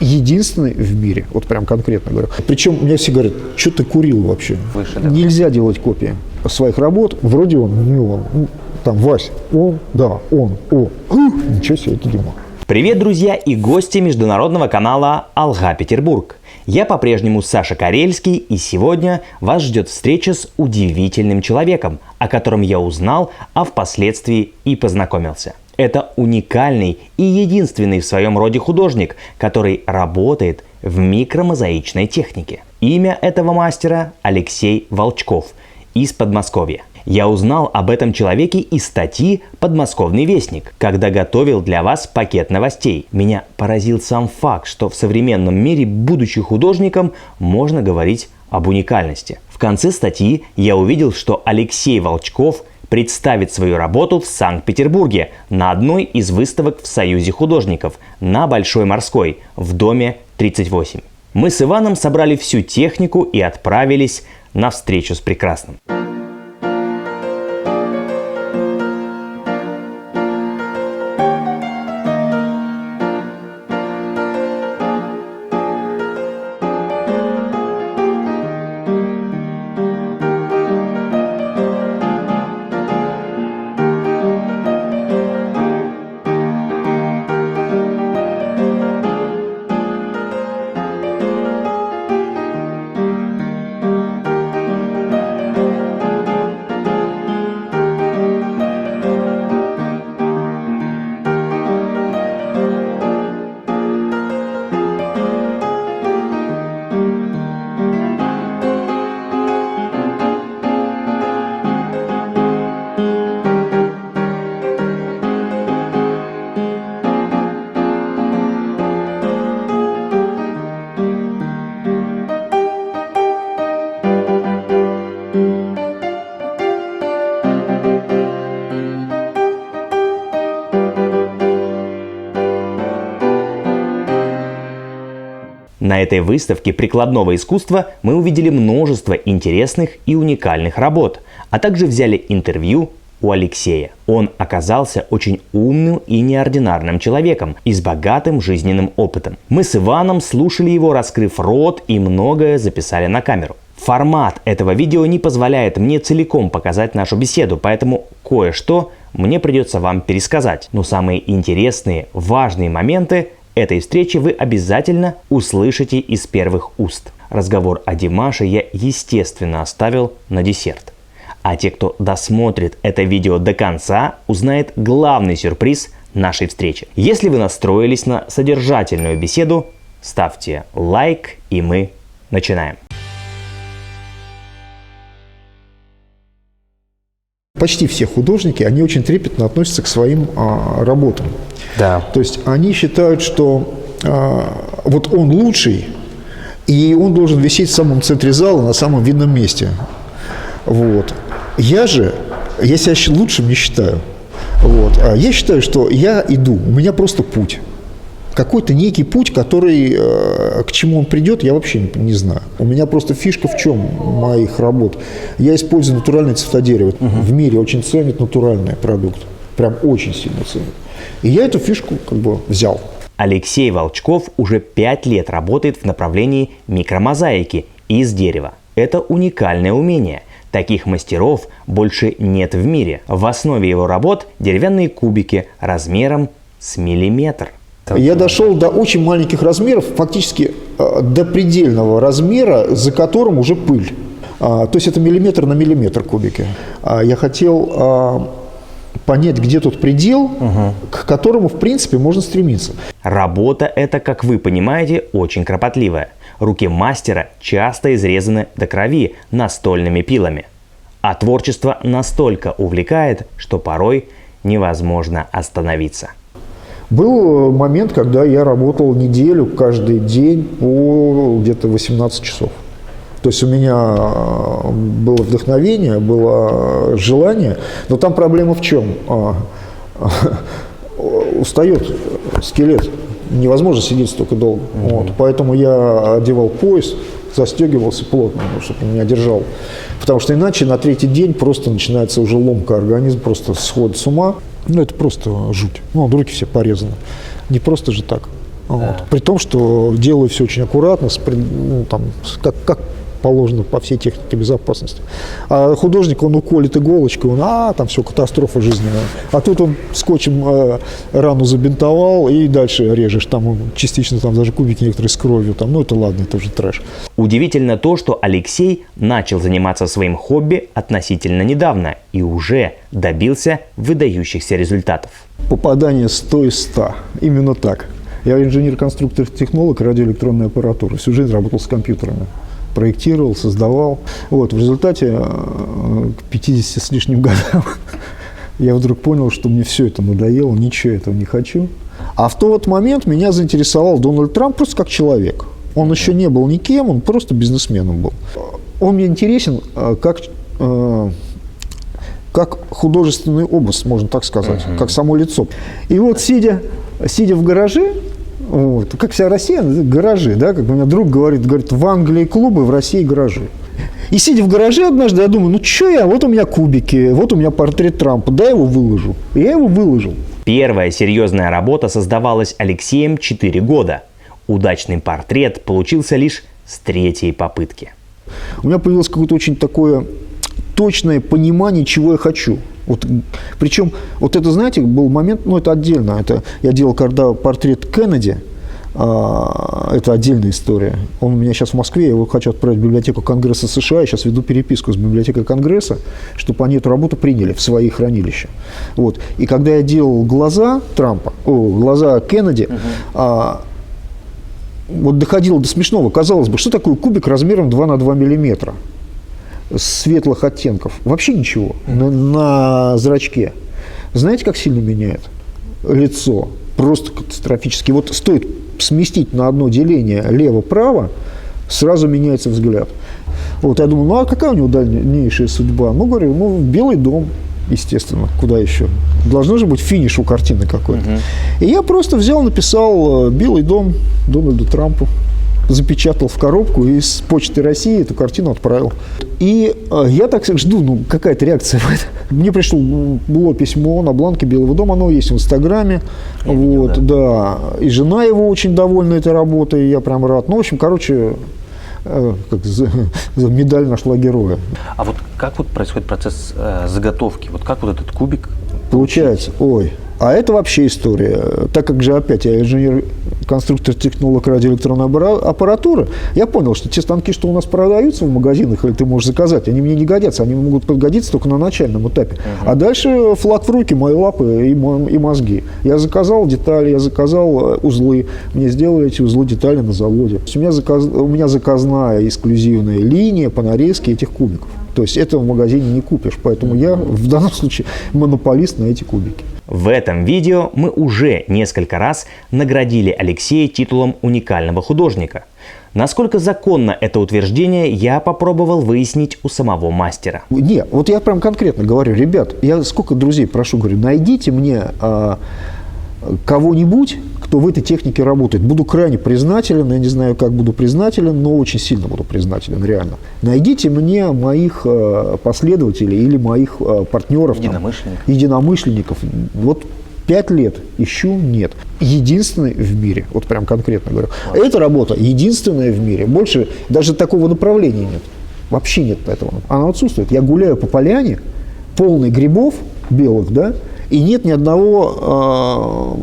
единственный в мире, вот прям конкретно говорю. Причем мне все говорят, что ты курил вообще? Нельзя делать копии своих работ, вроде он, не он. Там Вась, он, да, он, о, ничего себе, это Дима. Привет, друзья и гости международного канала Алга Петербург. Я по-прежнему Саша Карельский, и сегодня вас ждет встреча с удивительным человеком, о котором я узнал, а впоследствии и познакомился. Это уникальный и единственный в своем роде художник, который работает в микромозаичной технике. Имя этого мастера Алексей Волчков из Подмосковья. Я узнал об этом человеке из статьи «Подмосковный вестник», когда готовил для вас пакет новостей. Меня поразил сам факт, что в современном мире, будучи художником, можно говорить об уникальности. В конце статьи я увидел, что Алексей Волчков представит свою работу в Санкт-Петербурге на одной из выставок в Союзе художников на Большой Морской в доме 38. Мы с Иваном собрали всю технику и отправились на встречу с прекрасным. На этой выставке прикладного искусства мы увидели множество интересных и уникальных работ, а также взяли интервью у Алексея. Он оказался очень умным и неординарным человеком и с богатым жизненным опытом. Мы с Иваном слушали его, раскрыв рот, и многое записали на камеру. Формат этого видео не позволяет мне целиком показать нашу беседу, поэтому кое-что мне придется вам пересказать. Но самые интересные, важные моменты этой встречи вы обязательно услышите из первых уст. Разговор о Димаше я, естественно, оставил на десерт. А те, кто досмотрит это видео до конца, узнает главный сюрприз нашей встречи. Если вы настроились на содержательную беседу, ставьте лайк, и мы начинаем. Почти все художники, они очень трепетно относятся к своим работам. Да. То есть они считают, что вот он лучший, и он должен висеть в самом центре зала, на самом видном месте. Вот. Я себя лучшим не считаю. Вот. Я считаю, что я иду, у меня просто путь. Какой-то некий путь, который, к чему он придет, я вообще не знаю. У меня просто фишка в чем моих работ. Я использую натуральное цветодерево. В мире очень ценят натуральный продукт. Прям очень сильно ценят. И я эту фишку как бы взял. Алексей Волчков уже 5 лет работает в направлении микромозаики из дерева. Это уникальное умение. Таких мастеров больше нет в мире. В основе его работ деревянные кубики размером с миллиметр. Я дошел до очень маленьких размеров, фактически до предельного размера, за которым уже пыль. То есть это миллиметр на миллиметр кубики. Я хотел понять, где тут предел, к которому, в принципе, можно стремиться. Работа эта, как вы понимаете, очень кропотливая. Руки мастера часто изрезаны до крови настольными пилами. А творчество настолько увлекает, что порой невозможно остановиться. Был момент, когда я работал неделю каждый день по где-то 18 часов. То есть у меня было вдохновение, было желание, но там проблема в чем? Устает скелет, невозможно сидеть столько долго. Вот. Поэтому я одевал пояс, застегивался плотно, чтобы он меня держал. Потому что иначе на третий день просто начинается уже ломка, организм просто сходит с ума. Ну, это просто жуть. Ну, руки все порезаны. Не просто же так. Вот. При том, что делаю все очень аккуратно, как положено по всей технике безопасности. А художник, он уколет иголочкой, там все, катастрофа жизненная. А тут он скотчем рану забинтовал и дальше режешь. Там частично даже кубики некоторые с кровью. Это ладно, это уже трэш. Удивительно то, что Алексей начал заниматься своим хобби относительно недавно и уже добился выдающихся результатов. Попадание 100 из 100. Именно так. Я инженер-конструктор-технолог радиоэлектронной аппаратуры. Всю жизнь работал с компьютерами. Проектировал, создавал. В результате к 50 с лишним годам я вдруг понял, что мне все это надоело, ничего этого не хочу. А в тот момент меня заинтересовал Дональд Трамп просто как человек. Он еще не был никем, он просто бизнесменом был. Он мне интересен как художественный образ, можно так сказать, как само лицо. И сидя в гараже, как вся Россия, гаражи, да, как у меня друг говорит, в Англии клубы, в России гаражи. И сидя в гараже однажды, я думаю, у меня кубики, у меня портрет Трампа, я его выложу. И я его выложил. Первая серьезная работа создавалась Алексеем 4 года. Удачный портрет получился лишь с 3-й попытки. У меня появилось какое-то очень такое точное понимание, чего я хочу. Причем, это, знаете, был момент, это отдельно. Я делал когда портрет Кеннеди, это отдельная история. Он у меня сейчас в Москве, я его хочу отправить в библиотеку Конгресса США, я сейчас веду переписку с библиотекой Конгресса, чтобы они эту работу приняли в свои хранилища. И когда я делал глаза глаза Кеннеди, доходило до смешного. Казалось бы, что такое кубик размером 2 на 2 миллиметра? Светлых оттенков. Вообще ничего. На зрачке. Знаете, как сильно меняет лицо? Просто катастрофически. Стоит сместить на одно деление лево-право, сразу меняется взгляд. Я думаю, а какая у него дальнейшая судьба? Говорю, Белый дом, естественно. Куда еще? Должно же быть финиш у картины какой-то. И я просто написал «Белый дом» Дональду Трампу. Запечатал в коробку и с Почты России эту картину отправил. И я так жду, какая-то реакция. Мне было письмо на бланке Белого дома, оно есть в Инстаграме. Да. И жена его очень довольна этой работой, я прям рад. Медаль нашла героя. А как происходит процесс заготовки? Как этот кубик получается? А это вообще история. Так как же опять я инженер-конструктор-технолог радиоэлектронной аппаратуры, я понял, что те станки, что у нас продаются в магазинах, или ты можешь заказать, они мне не годятся, они могут подгодиться только на начальном этапе. А дальше флаг в руки, мои лапы и мозги. Я заказал детали, я заказал узлы, мне сделали эти узлы детали на заводе. У меня заказная эксклюзивная линия по нарезке этих кубиков. То есть этого в магазине не купишь, поэтому я в данном случае монополист на эти кубики. В этом видео мы уже несколько раз наградили Алексея титулом уникального художника. Насколько законно это утверждение, я попробовал выяснить у самого мастера. Не, я прям конкретно говорю, ребят, я сколько друзей прошу, говорю, найдите мне кого-нибудь, кто в этой технике работает. Буду крайне признателен, я не знаю, как буду признателен, но очень сильно буду признателен, реально. Найдите мне моих последователей или моих партнеров, единомышленников. 5 лет ищу, нет. Единственный в мире, прям конкретно говорю. Эта работа единственная в мире. Больше даже такого направления нет. Вообще нет этого. Она отсутствует. Я гуляю по поляне, полной грибов белых, да, и нет ни одного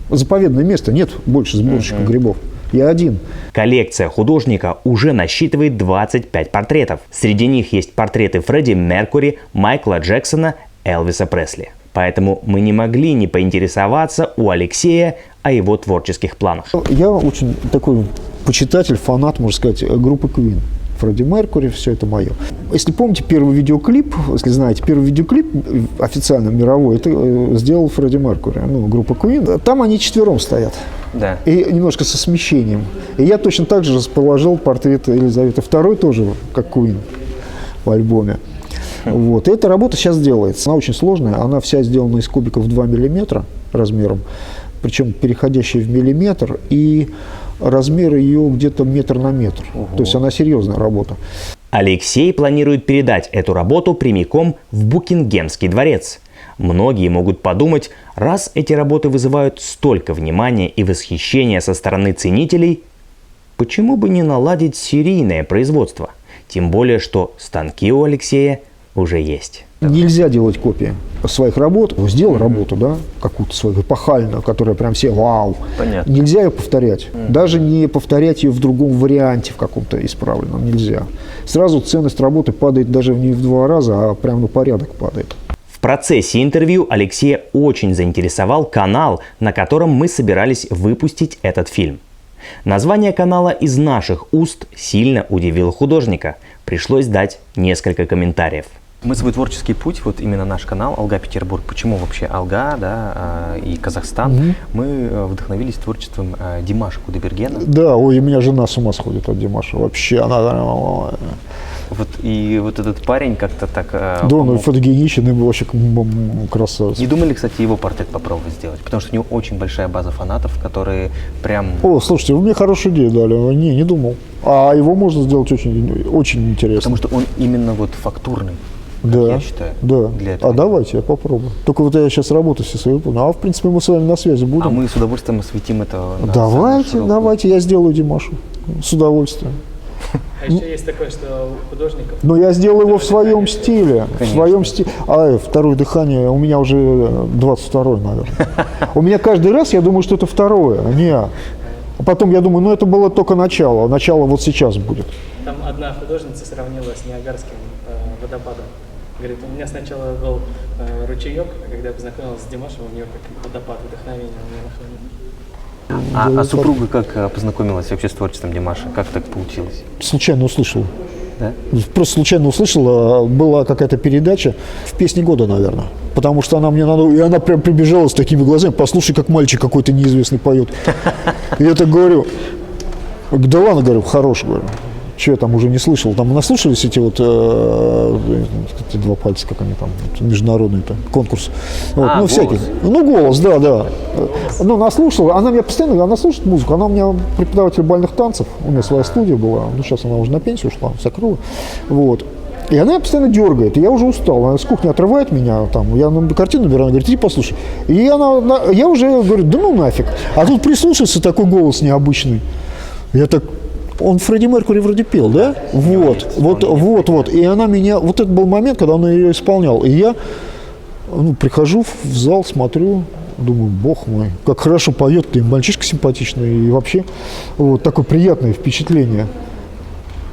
заповедное место, нет больше сборщика грибов. Я один. Коллекция художника уже насчитывает 25 портретов. Среди них есть портреты Фредди Меркьюри, Майкла Джексона, Элвиса Пресли. Поэтому мы не могли не поинтересоваться у Алексея о его творческих планах. Я очень такой почитатель, фанат, можно сказать, группы Queen. Фредди Меркьюри, все это мое. Если помните первый видеоклип, если знаете, первый видеоклип официально мировой, это сделал Фредди Меркьюри, группа Queen. Там они 4 стоят. Да. И немножко со смещением. И я точно так же расположил портрет Елизаветы II, тоже как Queen в альбоме. И эта работа сейчас делается. Она очень сложная, она вся сделана из кубиков 2 мм размером, причем переходящая в миллиметр, и размер ее где-то метр на метр. То есть она серьезная работа. Алексей планирует передать эту работу прямиком в Букингемский дворец. Многие могут подумать, раз эти работы вызывают столько внимания и восхищения со стороны ценителей, почему бы не наладить серийное производство? Тем более, что станки у Алексея уже есть. Нельзя делать копии своих работ. Вот сделал работу, да, какую-то свою эпохальную, которая прям все вау. Понятно. Нельзя ее повторять. Даже не повторять ее в другом варианте, в каком-то исправленном. Нельзя. Сразу ценность работы падает даже не в 2 раза, а прям на порядок падает. В процессе интервью Алексея очень заинтересовал канал, на котором мы собирались выпустить этот фильм. Название канала из наших уст сильно удивило художника. Пришлось дать несколько комментариев. Мы свой творческий путь, вот именно наш канал «Алга Петербург», почему вообще Алга, да, и Казахстан, мы вдохновились творчеством Димаша Кудайбергена. Да, ой, у меня жена с ума сходит от Димаша. Вообще, она... Вот, и вот этот парень как-то так... Да, он фотогеничен, и вообще красавец. Не думали, кстати, его портрет попробовать сделать? Потому что у него очень большая база фанатов, которые прям... О, слушайте, вы мне хорошую идею дали. Не думал. А его можно сделать очень, очень интересно. Потому что он именно вот фактурный. Да, я считаю, да. для этого. А давайте, я попробую. Только вот я сейчас работу все свои выполню. А в принципе мы с вами на связи будем. А мы с удовольствием осветим это. Давайте, я сделаю Димашу. С удовольствием. А еще есть такое, что у художников... Но я сделаю его в своем стиле. Конечно. В своем стиле. Второе дыхание, у меня уже 22-й, наверное. У меня каждый раз я думаю, что это второе. А потом я думаю, это было только начало. Начало вот сейчас будет. Там одна художница сравнила с Ниагарским водопадом. Говорит, у меня сначала был ручеек, а когда я познакомилась с Димашем, у нее как водопад вдохновения у меня нашло. А супруга как познакомилась вообще с творчеством Димаша? Как так получилось? Случайно услышал. Да? Просто случайно услышала, была какая-то передача в «Песне года», наверное. Потому что она мне и она прям прибежала с такими глазами: послушай, как мальчик какой-то неизвестный поет. И я так говорю, да ладно, говорю, хорош, говорю. Че я там уже не слышал? Там наслушались эти вот эти 2 пальца, как они там, международный-то конкурс. Вот, всяких. Голос, да. Ну, наслушал. Она слушает музыку. Она у меня преподаватель бальных танцев. У меня своя студия была. Ну, сейчас она уже на пенсию ушла, закрыла. Вот. И она постоянно дергает. И я уже устал. Она с кухни отрывает меня. Там, я картину набираю, она говорит, иди послушай. И я уже говорю, да ну нафиг. А тут прислушается такой голос необычный. Я так... Он Фредди Меркьюри вроде пел, да? Вот. И она меня... Вот это был момент, когда он ее исполнял. И я прихожу в зал, смотрю, думаю, бог мой, как хорошо поет, и мальчишка симпатичный, и вообще вот такое приятное впечатление.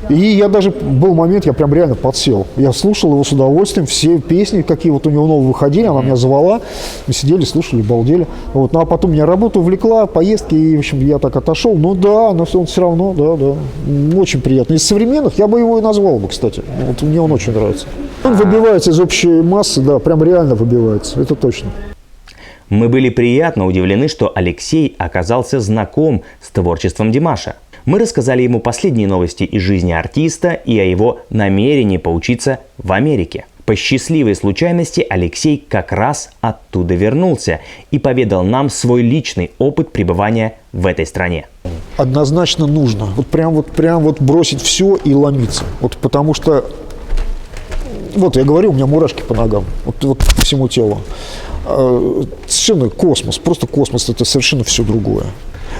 И я даже, был момент, я прям реально подсел. Я слушал его с удовольствием, все песни, какие вот у него новые выходили, она меня звала, мы сидели, слушали, балдели. Вот. Ну, а потом меня работа увлекла, поездки, и, в общем, я так отошел. Но он все равно, да, очень приятно. Из современных я бы его и назвал бы, кстати. Вот мне он очень нравится. Он выбивается из общей массы, да, прям реально выбивается, это точно. Мы были приятно удивлены, что Алексей оказался знаком с творчеством Димаша. Мы рассказали ему последние новости из жизни артиста и о его намерении поучиться в Америке. По счастливой случайности Алексей как раз оттуда вернулся и поведал нам свой личный опыт пребывания в этой стране. Однозначно нужно. Вот прям бросить все и ломиться. Вот потому что, вот я говорю, у меня мурашки по ногам, вот по всему телу. Совершенно космос, просто космос, это совершенно все другое.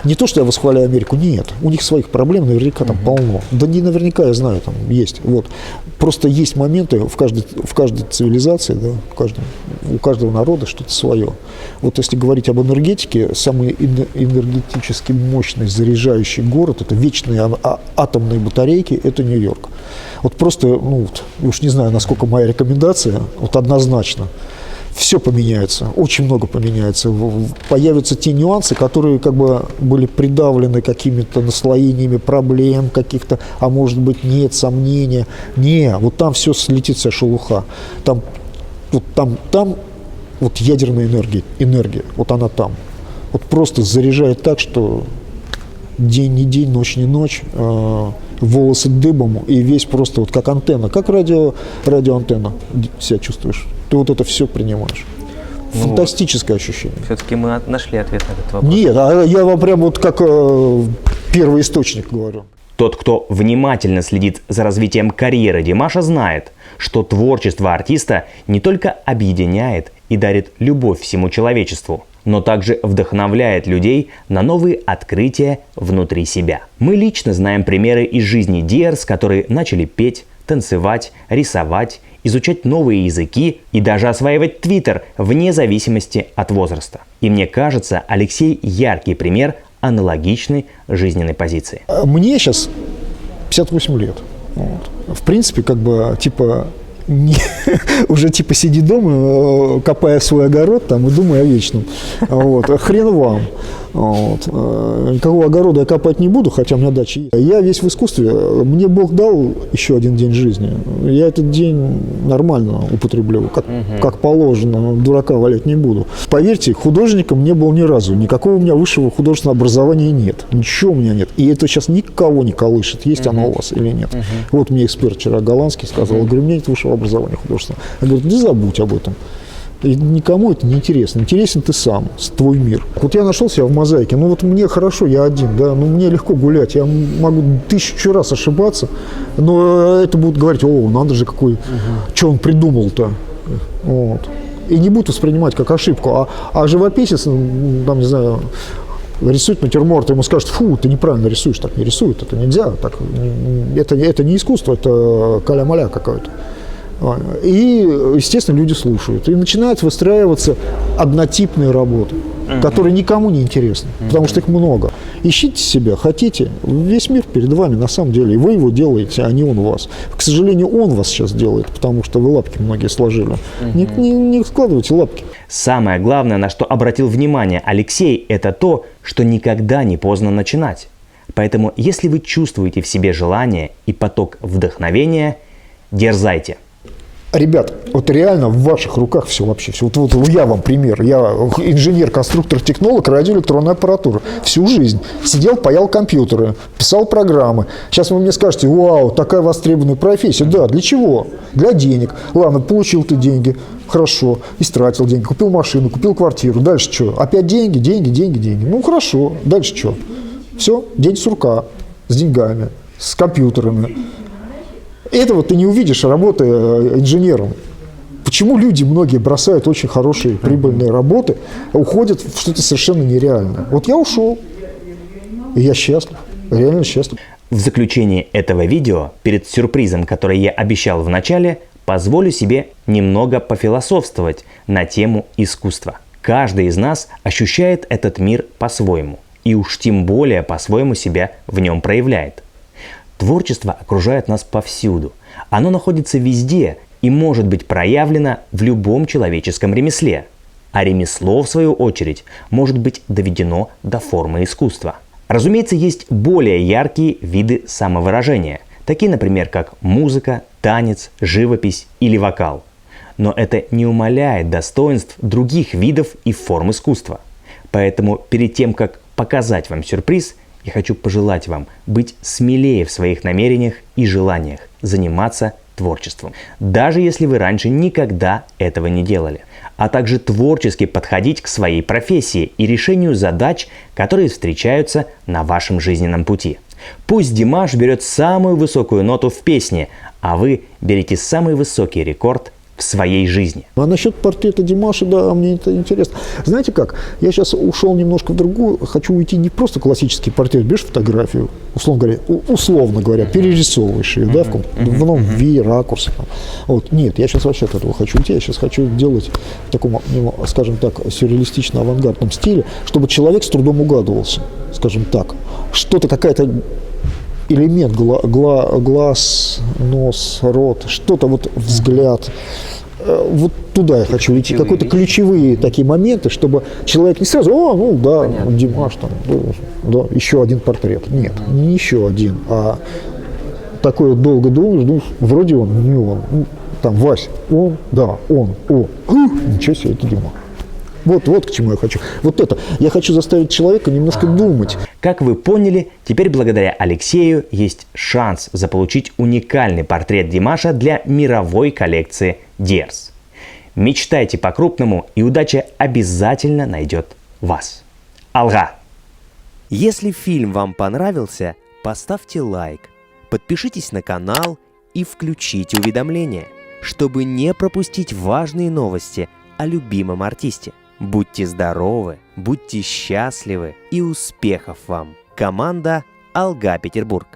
Не то, что я восхваляю Америку, нет. У них своих проблем наверняка там полно. Да не наверняка, я знаю, там есть. Вот. Просто есть моменты в каждой цивилизации, да, у каждого народа что-то свое. Вот если говорить об энергетике, самый энергетически мощный заряжающий город, это вечные атомные батарейки, это Нью-Йорк. Вот просто, уж не знаю, насколько моя рекомендация, вот однозначно. Все поменяется, очень много поменяется. Появятся те нюансы, которые как бы были придавлены какими-то наслоениями проблем каких-то, а может быть нет, сомнения. Вот там все слетит, вся шелуха. Там ядерная энергия, вот она там. Вот просто заряжает так, что день не день, ночь не ночь, волосы дыбом, и весь просто вот как антенна, как радиоантенна себя чувствуешь. Ты вот это все принимаешь. Фантастическое ощущение. Все-таки мы нашли ответ на этот вопрос. Нет, я вам прям вот как первый источник говорю. Тот, кто внимательно следит за развитием карьеры Димаша, знает, что творчество артиста не только объединяет и дарит любовь всему человечеству, но также вдохновляет людей на новые открытия внутри себя. Мы лично знаем примеры из жизни Диарс, которые начали петь, танцевать, рисовать, изучать новые языки и даже осваивать Твиттер вне зависимости от возраста. И мне кажется, Алексей яркий пример аналогичной жизненной позиции. Мне сейчас 58 лет. Вот. В принципе, как бы, типа, уже типа сиди дома, копая свой огород там и думай о вечном. Вот. Хрен вам. Вот. Никакого огорода я копать не буду, хотя у меня дача есть. Я весь в искусстве. Мне Бог дал еще один день жизни. Я этот день нормально употреблю, как положено. Дурака валять не буду. Поверьте, художником не был ни разу. Никакого у меня высшего художественного образования нет. Ничего у меня нет. И это сейчас никого не колышет, есть оно у вас или нет. Вот мне эксперт вчера голландский сказал, я говорю, у меня нет высшего образования художественного. Я говорю, не забудь об этом. И никому это не интересно. Интересен ты сам, твой мир. Вот я нашел себя в мозаике. Ну вот мне хорошо, я один, да, ну мне легко гулять. Я могу 1000 раз ошибаться, но это будут говорить, о, надо же какой, что он придумал-то. Вот. И не будут воспринимать как ошибку. А живописец, там, не знаю, рисует натюрморт, ему скажут, фу, ты неправильно рисуешь, так не рисует, это нельзя. Так, это не искусство, это каля-маля какое-то. И, естественно, люди слушают. И начинают выстраиваться однотипные работы, которые никому не интересны, потому что их много. Ищите себя, хотите, весь мир перед вами на самом деле. И вы его делаете, а не он вас. К сожалению, он вас сейчас делает, потому что вы лапки многие сложили. Не складывайте лапки. Самое главное, на что обратил внимание Алексей, это то, что никогда не поздно начинать. Поэтому, если вы чувствуете в себе желание и поток вдохновения, дерзайте. Ребят, вот реально в ваших руках все вообще. Все. Вот я вам пример. Я инженер, конструктор, технолог радиоэлектронной аппаратуры. Всю жизнь сидел, паял компьютеры, писал программы. Сейчас вы мне скажете, вау, такая востребованная профессия. Да, для чего? Для денег. Ладно, получил ты деньги, хорошо, истратил деньги, купил машину, купил квартиру. Дальше что? Опять деньги, деньги, деньги, деньги. Ну хорошо, дальше что? Все, день сурка с деньгами, с компьютерами. Этого ты не увидишь, работая инженером. Почему люди многие бросают очень хорошие прибыльные работы, уходят в что-то совершенно нереальное? Вот я ушел, и я счастлив, реально счастлив. В заключение этого видео, перед сюрпризом, который я обещал в начале, позволю себе немного пофилософствовать на тему искусства. Каждый из нас ощущает этот мир по-своему, и уж тем более по-своему себя в нем проявляет. Творчество окружает нас повсюду. Оно находится везде и может быть проявлено в любом человеческом ремесле. А ремесло, в свою очередь, может быть доведено до формы искусства. Разумеется, есть более яркие виды самовыражения, такие, например, как музыка, танец, живопись или вокал. Но это не умаляет достоинств других видов и форм искусства. Поэтому перед тем, как показать вам сюрприз, я хочу пожелать вам быть смелее в своих намерениях и желаниях заниматься творчеством, даже если вы раньше никогда этого не делали, а также творчески подходить к своей профессии и решению задач, которые встречаются на вашем жизненном пути. Пусть Димаш берет самую высокую ноту в песне, а вы берете самый высокий рекорд в своей жизни. А насчет портрета Димаша, да, мне это интересно. Знаете как, я сейчас ушел немножко в другую, хочу уйти не просто классический портрет, берешь фотографию, условно говоря, перерисовываешь ее, да, в новом ракурсе. Вот. Нет, я сейчас вообще от этого хочу уйти, я сейчас хочу делать в таком, скажем так, сюрреалистично-авангардном стиле, чтобы человек с трудом угадывался, скажем так. Что-то, какая-то элемент, глаз, нос, рот, что-то, вот взгляд. Вот туда я хочу идти. Какие-то ключевые такие моменты, чтобы человек не сразу, ну да, понятно. Димаш, там, да, еще один портрет. Нет, не еще один, а такой вот долго думаешь, вроде он, не он. Там, Вась, он, да, он, ничего себе, это Дима. Вот к чему я хочу. Вот это. Я хочу заставить человека немножко думать. Как вы поняли, теперь благодаря Алексею есть шанс заполучить уникальный портрет Димаша для мировой коллекции Диарс. Мечтайте по-крупному, и удача обязательно найдет вас. Алга! Если фильм вам понравился, поставьте лайк, подпишитесь на канал и включите уведомления, чтобы не пропустить важные новости о любимом артисте. Будьте здоровы, будьте счастливы и успехов вам! Команда «Алга Петербург».